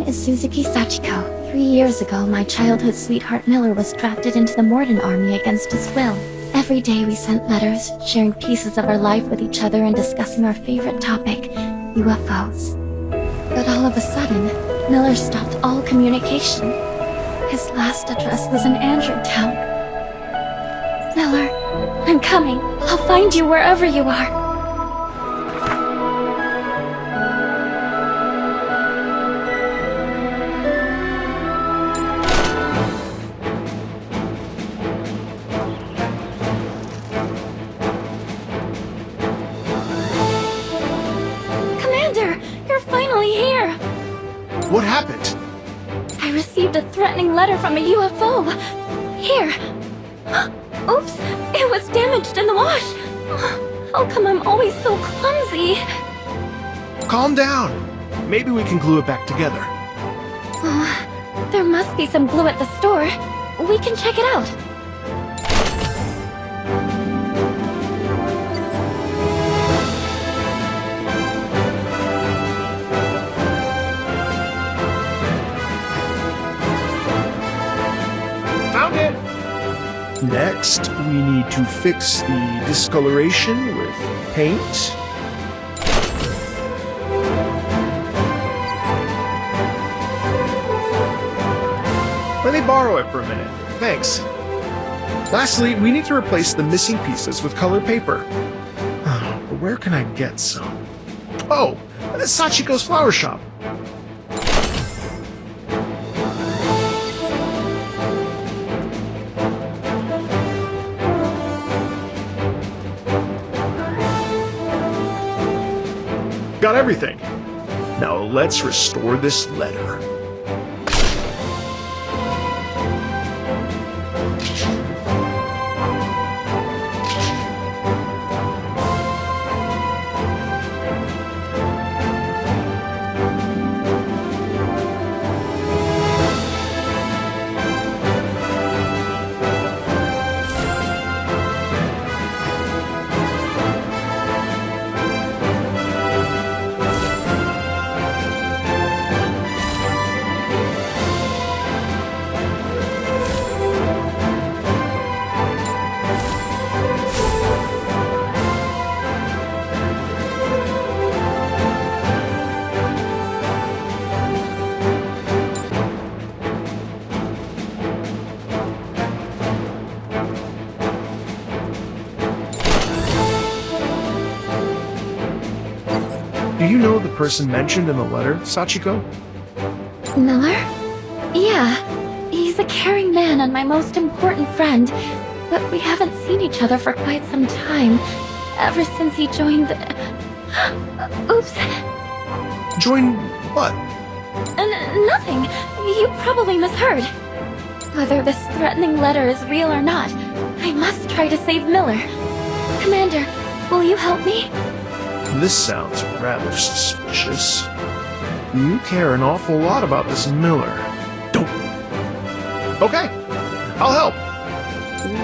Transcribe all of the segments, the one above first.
is Suzuki Sachiko. 3 years ago, my childhood sweetheart Miller was drafted into the Morden army against his will. Every day we sent letters, sharing pieces of our life with each other and discussing our favorite topic, UFOs. But all of a sudden, Miller stopped all communication. His last address was in Andrew Town. Miller, I'm coming. I'll find you wherever you are. What happened? I received a threatening letter from a UFO. Here. Oops, it was damaged in the wash. How come I'm always so clumsy? Calm down. Maybe we can glue it back together. There must be some glue at the store. We can check it out. Next, we need to fix the discoloration with paint. Let me borrow it for a minute. Thanks. Lastly, we need to replace the missing pieces with colored paper. But where can I get some? Oh, Sachiko's flower shop. Got everything. Now let's restore this letter. Do you know the person mentioned in the letter, Sachiko? Miller? Yeah, he's a caring man and my most important friend, but we haven't seen each other for quite some time, ever since he joined the... Oops. Join what? Nothing. You probably misheard. Whether this threatening letter is real or not, I must try to save Miller. Commander, will you help me? This sounds rather suspicious. You care an awful lot about this Miller. Don't. Okay, I'll help.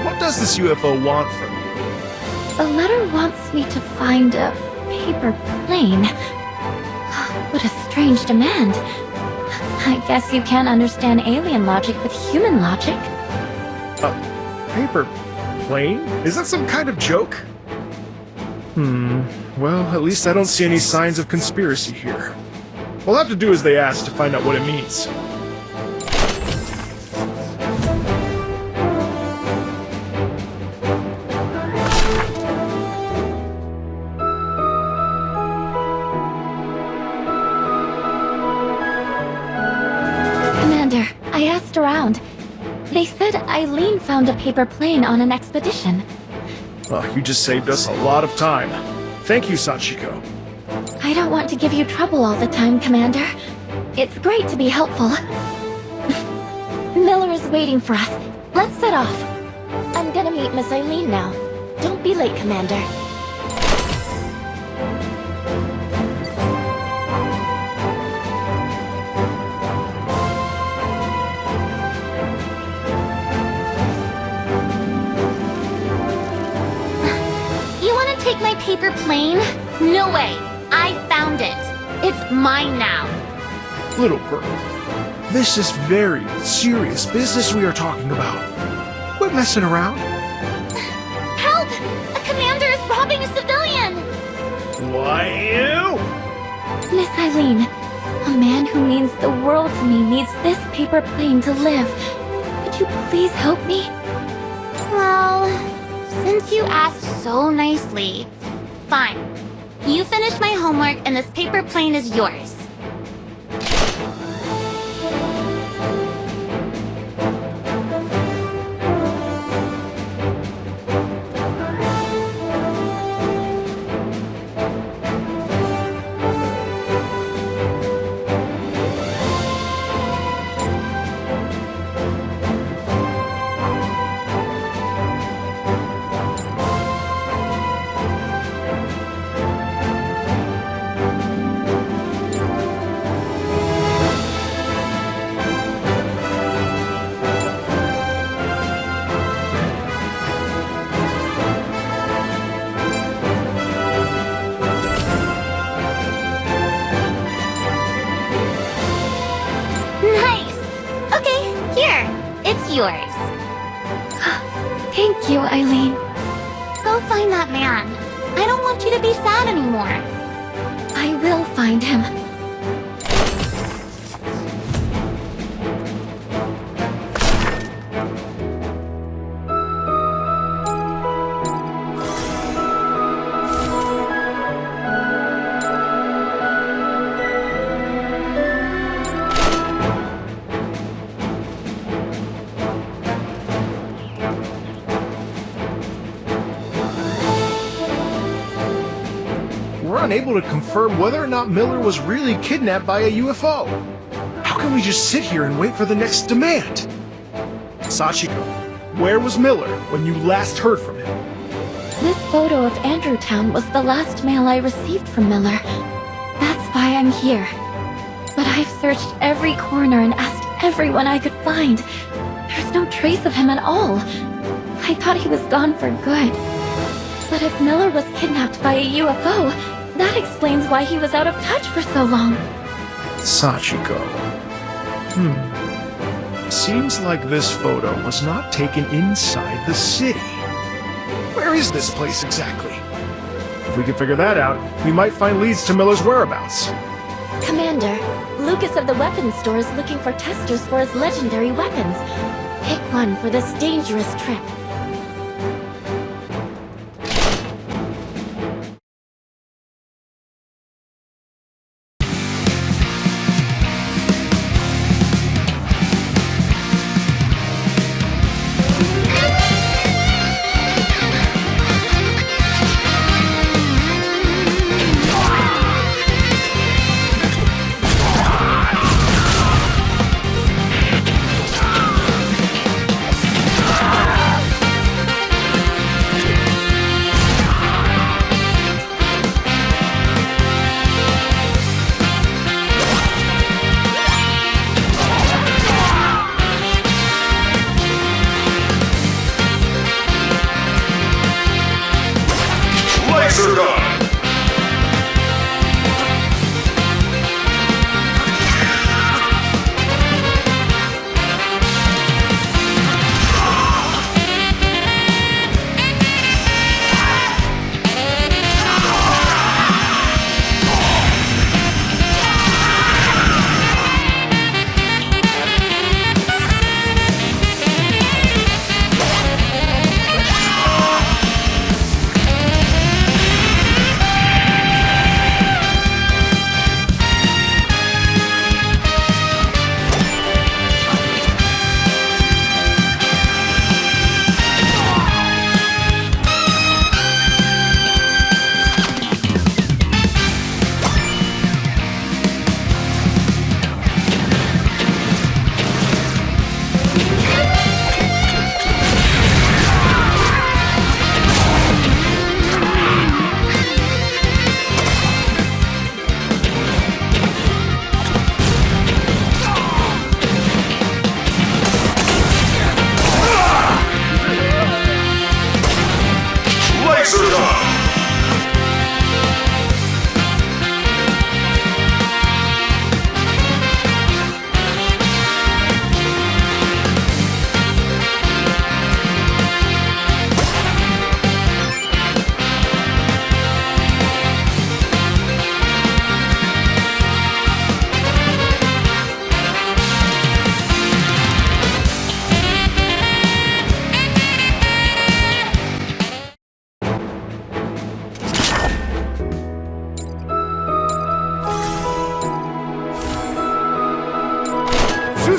What does this UFO want from you? The letter wants me to find a paper plane. What a strange demand. I guess you can't understand alien logic with human logic. Paper plane? Is that some kind of joke? Well, at least I don't see any signs of conspiracy here. We'll have to do as they ask to find out what it means. Commander, I asked around. They said Eileen found a paper plane on an expedition. Well, you just saved us a lot of time. Thank you, Sachiko. I don't want to give you trouble all the time, Commander. It's great to be helpful. Miller is waiting for us. Let's set off. I'm gonna meet Miss Eileen now. Don't be late, Commander. Take my paper plane? No way! I found it! It's mine now! Little girl, this is very serious business we are talking about. Quit messing around. Help! A commander is robbing a civilian! Why you? Miss Eileen, a man who means the world to me needs this paper plane to live. Could you please help me? Well, since you asked so nicely, fine. You finish my homework and this paper plane is yours. Nice! Okay, here. It's yours. Thank you, Eileen. Go find that man. I don't want you to be sad anymore. I will find him. We're unable to confirm whether or not Miller was really kidnapped by a UFO. How can we just sit here and wait for the next demand? Sachiko, where was Miller when you last heard from him? This photo of Andrewtown was the last mail I received from Miller. That's why I'm here. But I've searched every corner and asked everyone I could find. There's no trace of him at all. I thought he was gone for good. But if Miller was kidnapped by a UFO, that explains why he was out of touch for so long. Sachiko. Seems like this photo was not taken inside the city. Where is this place exactly? If we can figure that out, we might find leads to Miller's whereabouts. Commander, Lucas of the weapons store is looking for testers for his legendary weapons. Pick one for this dangerous trip.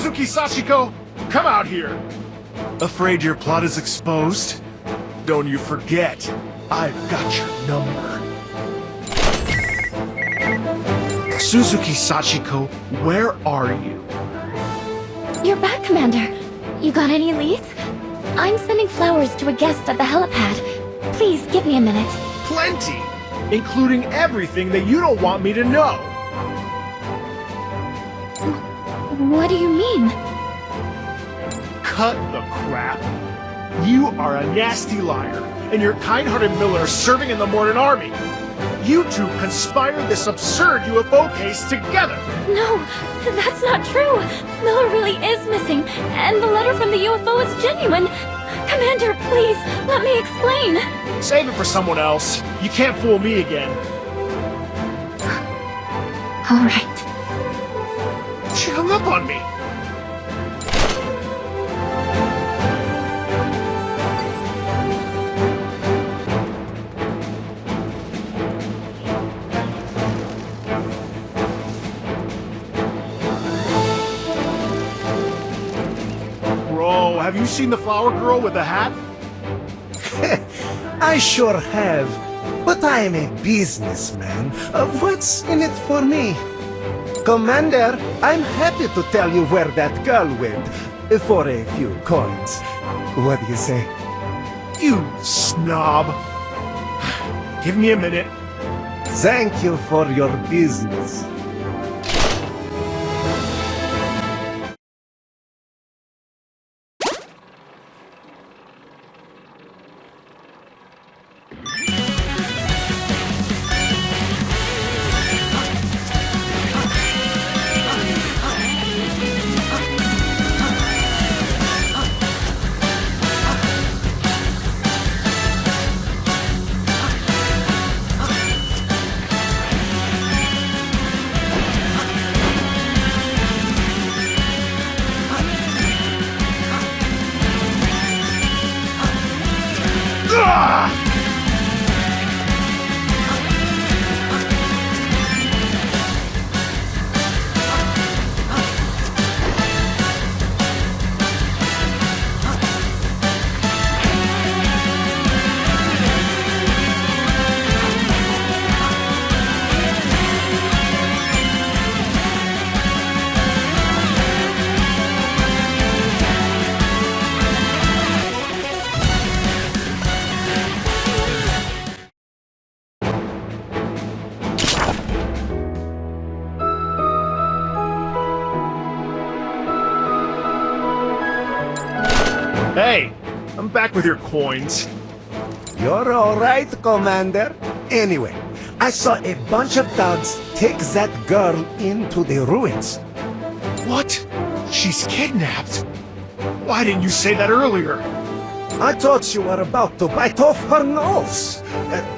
Suzuki Sachiko, come out here. Afraid your plot is exposed? Don't you forget, I've got your number. Suzuki Sachiko, where are you? You're back, Commander. You got any leads? I'm sending flowers to a guest at the helipad. Please, give me a minute. Plenty, including everything that you don't want me to know. What do you mean? Cut the crap. You are a nasty liar, and your kind-hearted Miller serving in the Morden Army. You two conspired this absurd UFO case together. No, that's not true. Miller really is missing, and the letter from the UFO is genuine. Commander, please, let me explain. Save it for someone else. You can't fool me again. All right. She hung up on me. Bro, have you seen the flower girl with the hat? I sure have, but I am a businessman. What's in it for me? Commander, I'm happy to tell you where that girl went for a few coins. What do you say? You snob. Give me a minute. Thank you for your business. Hey, I'm back with your coins. You're all right, Commander. Anyway, I saw a bunch of thugs take that girl into the ruins. What? She's kidnapped? Why didn't you say that earlier? I thought you were about to bite off her nose.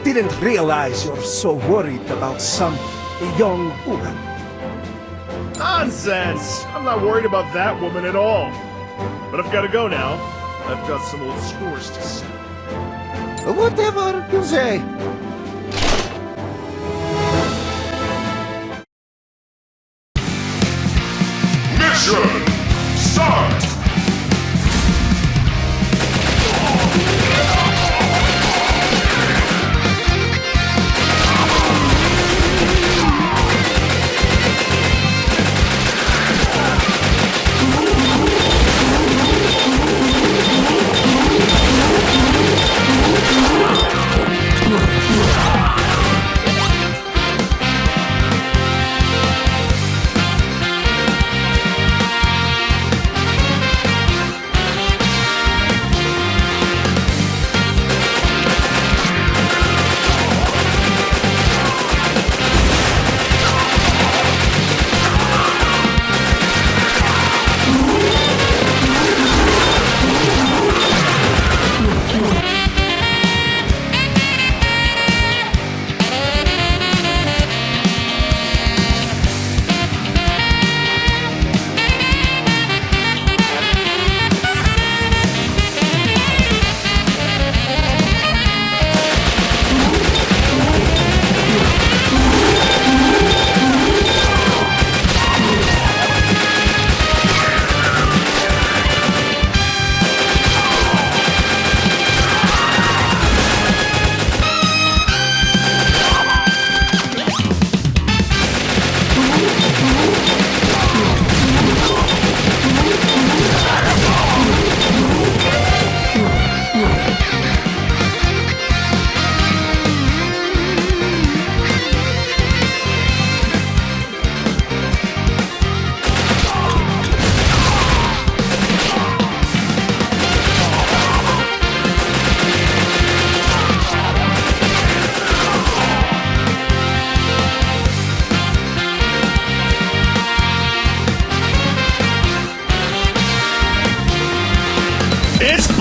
Didn't realize you're so worried about some young woman. Nonsense! I'm not worried about that woman at all. But I've got to go now. I've got some old scores to settle. Whatever you say. Mission start!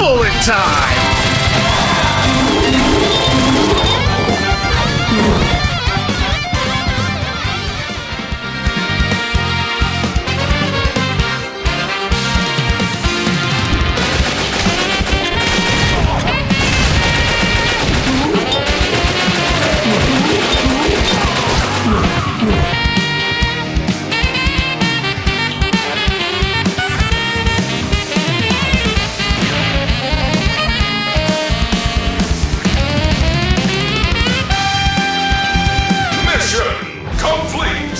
bullet time! Mission complete!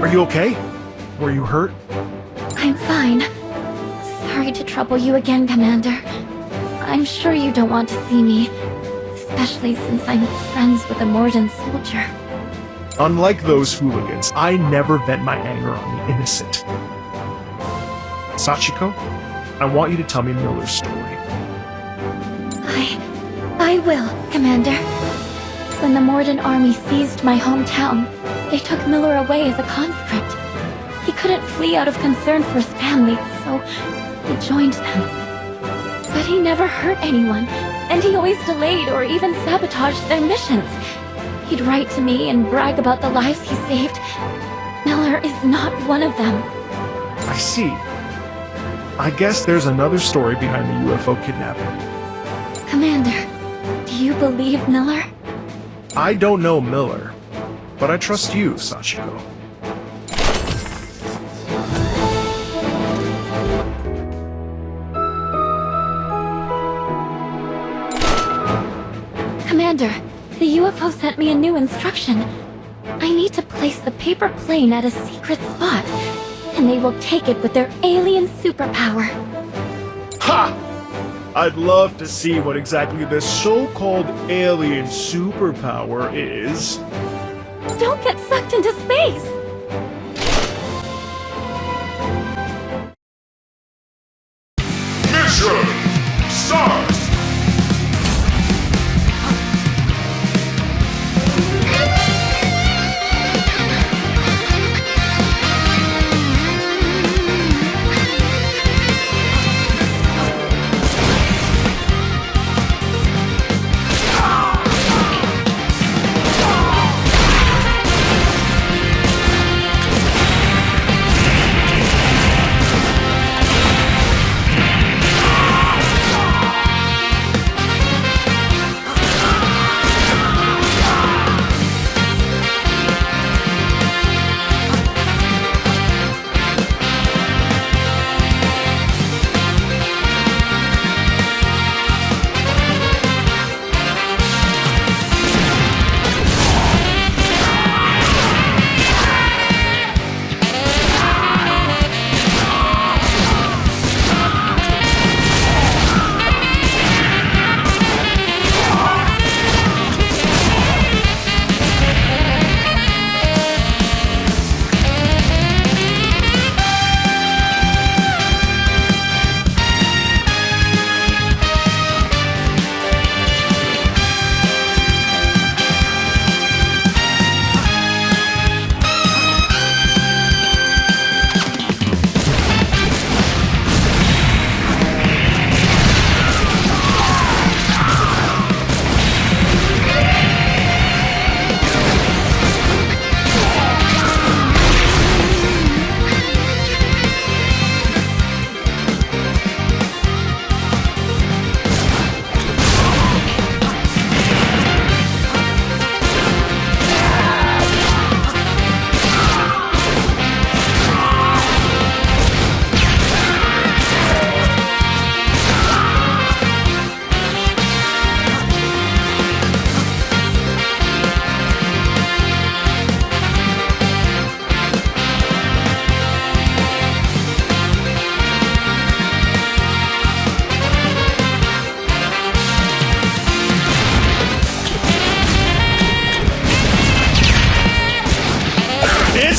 Are you okay? Were you hurt? I'm fine. Sorry to trouble you again, Commander. I'm sure you don't want to see me, especially since I'm friends with a Morden soldier. Unlike those hooligans, I never vent my anger on the innocent. Sachiko, I want you to tell me Miller's story. I will, Commander. When the Morden army seized my hometown, they took Miller away as a conscript. He couldn't flee out of concern for his family, so he joined them. But he never hurt anyone, and he always delayed or even sabotaged their missions. He'd write to me and brag about the lives he saved. Miller is not one of them. I see. I guess there's another story behind the UFO kidnapping. Commander, do you believe Miller? I don't know Miller, but I trust you, Sachiko. Commander, the UFO sent me a new instruction. I need to place the paper plane at a secret spot, and they will take it with their alien superpower. Ha! I'd love to see what exactly this so-called alien superpower is. Don't get sucked into space! Mission start!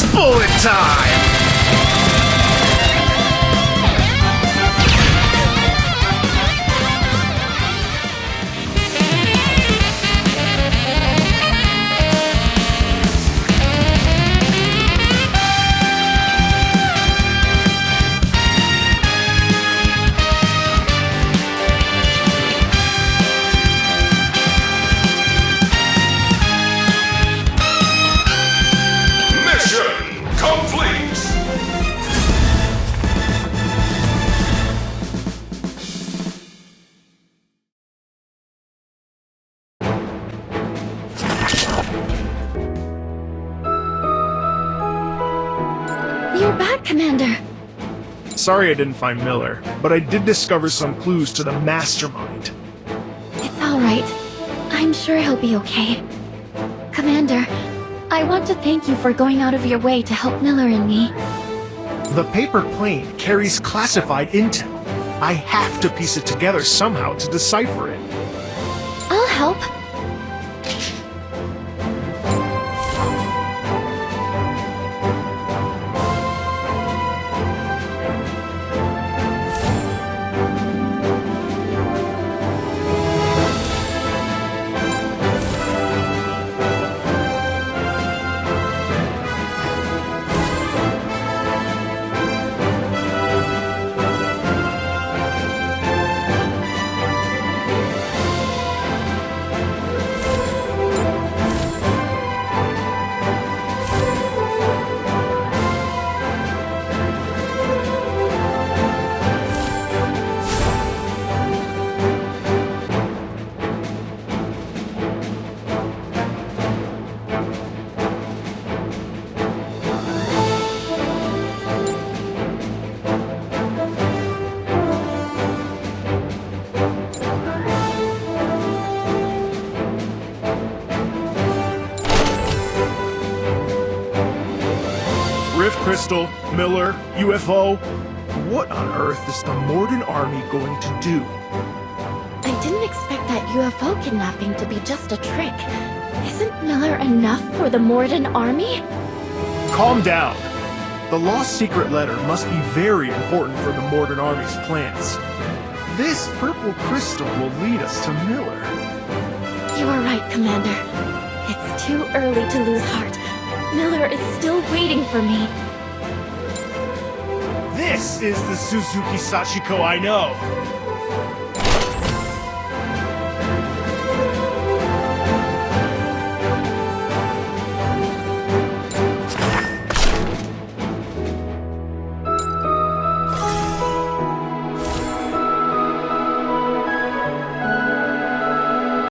It's bullet time! Mission complete! You're back, Commander. Sorry I didn't find Miller, but I did discover some clues to the mastermind. It's all right. I'm sure he'll be okay. Commander, I want to thank you for going out of your way to help Miller and me. The paper plane carries classified intel. I have to piece it together somehow to decipher it. I'll help. Rift Crystal, Miller, UFO. What on earth is the Morden army going to do? I didn't expect that UFO kidnapping to be just a trick. Isn't Miller enough for the Morden army? Calm down. The lost secret letter must be very important for the Morden army's plans. This purple crystal will lead us to Miller. You are right, Commander. It's too early to lose heart. Miller is still waiting for me. This is the Suzuki Sachiko I know.